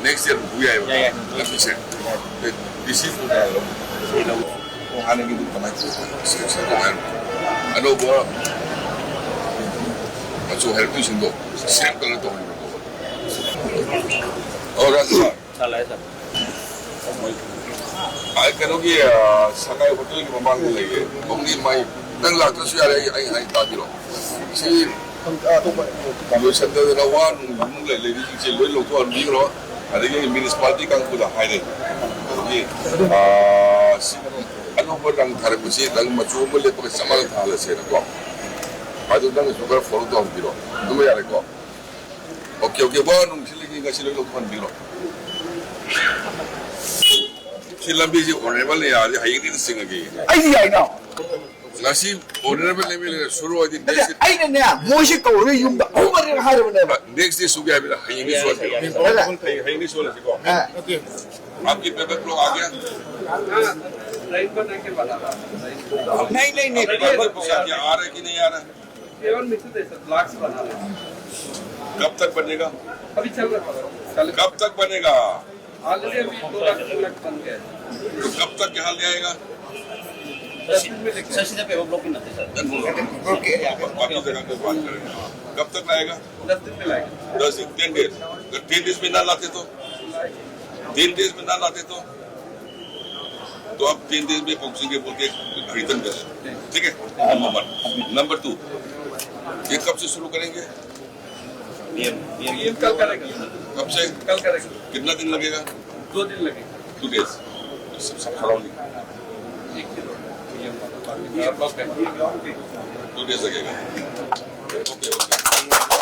next year buya ya lapis ya this is kung ano yung kamay ano ba aso help you sindo simple na to orang salah sir ay kanogi sakay hotel ki mamang lagi bongni mai nang lakto siya ay tabiro si yo sanda na wan yung lagi si loy lo to bigro adagi municipality kang kuda haide ye ano ba nang tarabusi nang machumo le pag samal thala se ko adu nang sugar follow down biro dum yare ko okay ba nung siligi nga silo lo kon biro silambi ji honorable ne yaar hai ni singagi ai na nasi honorable level shuru adi ai ne moshi ko re yum da over harabne next day सुबह अभी high नहीं soul high नहीं soul को okay आपकी paper flow आ गया line बना के बना नहीं पेपर पूछा कि आ रहा है कि नहीं आ रहा केवल मिक्स दे सर ब्लॉक्स बना रहे कब तक बनेगा अभी चल रहा है कब तक बनेगा ऑलरेडी अभी 2 लाख बन गया तो कब तक क्या हाल जाएगा सर सीधा पेपर ब्लॉक नहीं सर ओके बाकी जगह पे बात करेंगे कब तक लाएगा 10 दिन में लाएगा 10 दिन 10 डेज अगर 3 डेज में ना लाते तो 3 डेज में ना लाते तो आप 3 डेज में पहुंचेंगे बोल के रिटर्न कर ठीक है नंबर 2 ये कब से शुरू करेंगे ये कल करेगा कब से कल करेगा कितना दिन लगेगा 2 दिन लगेगा 2 डेज सब खराब 1 किलो 2 डेज लगेगा ओके